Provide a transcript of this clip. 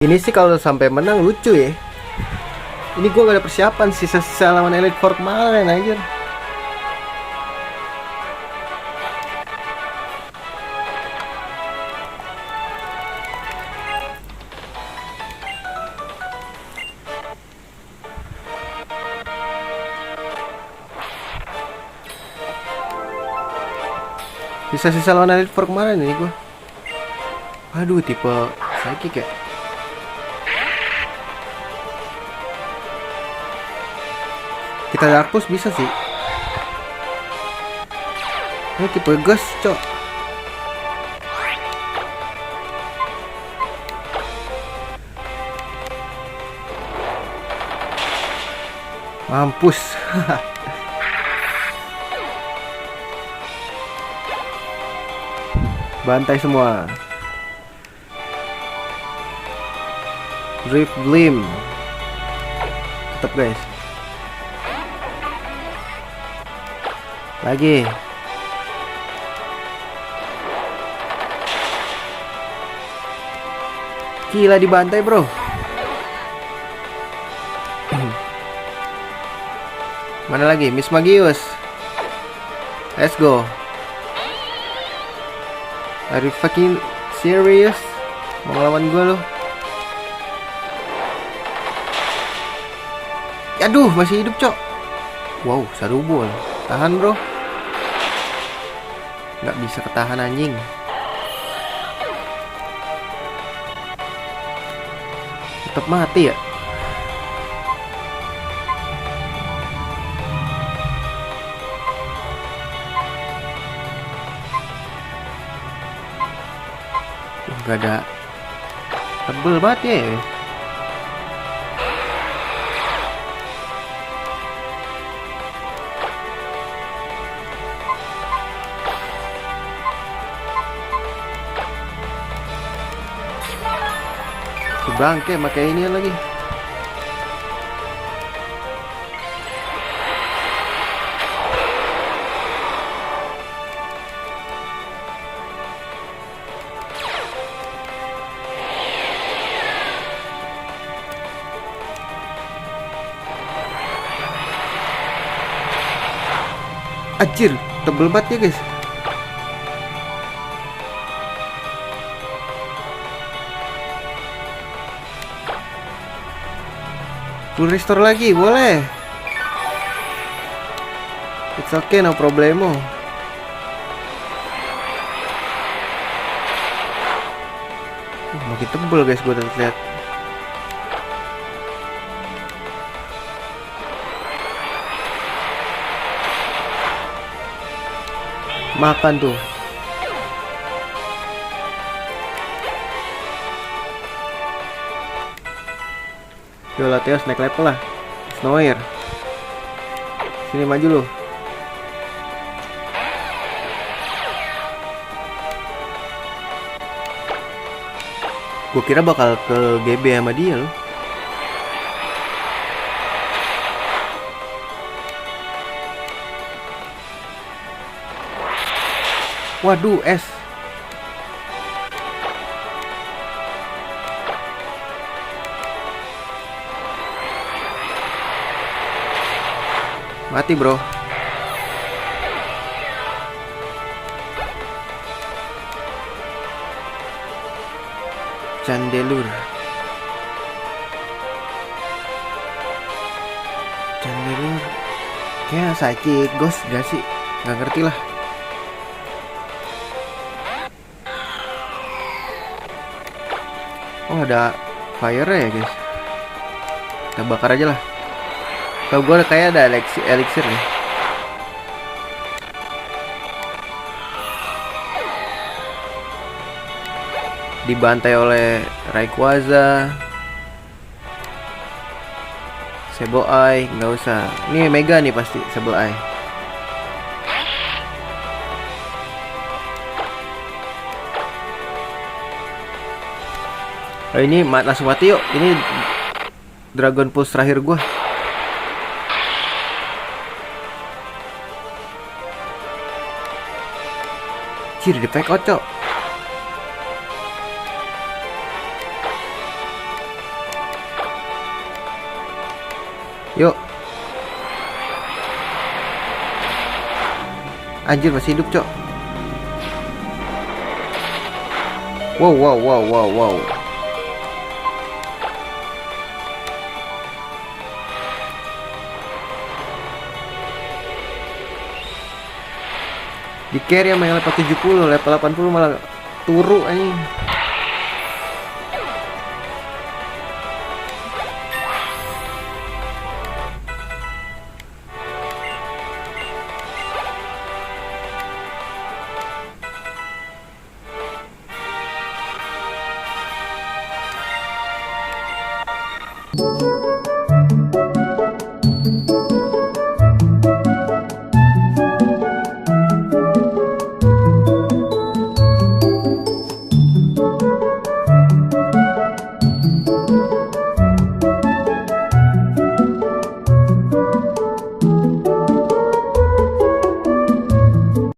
Ini sih kalau sampai menang lucu ya. Ini gue gak ada persiapan, sisa-sisa lawan Elite Four kemarin aja. Sisa-sisa lawan Elite Four kemarin ini gue. Aduh, tipe psychic ya. Kita Dark Push bisa sih. Ini tipe gas, cok. Mampus. Bantai semua. Drift Gleam. Tetap guys. Lagi. Gila dibantai, bro. Mana lagi? Miss Magius. Let's go. Are you fucking serious? Mau ngelawan gue lo? Aduh, masih hidup, cok. Wow, Sarubol. Tahan, bro. Nggak bisa ketahan anjing. Tetap mati ya. Gak ada. Tebel banget ya. Bangke pakai ini lagi. Anjir, tebel banget ya guys. Full restore lagi, boleh. It's okay, no problemo. Makin tebel guys, gue udah lihat. Makan tuh. Yo Latios naik level lah. Snower. Sini maju lu. Gue kira bakal ke GB sama dia loh. Waduh, es. Mati, bro. Chandelure. Kayak psychic ghost gak sih? Gak ngerti lah. Oh, ada fire ya guys. Kita bakar aja lah. Kalau gue kayak ada elixir nih. Dibantai oleh Rayquaza, Sableye, nggak usah. Ini Mega nih pasti Sableye. Oh, ini langsung mati yuk. Ini Dragon Pulse terakhir gue. Ciri di fake out, cok. Yuk. Anjir masih hidup, Cok. Wow, wow, wow, wow, wow. Di carry sama yang level 70, level 80 malah turu anjing.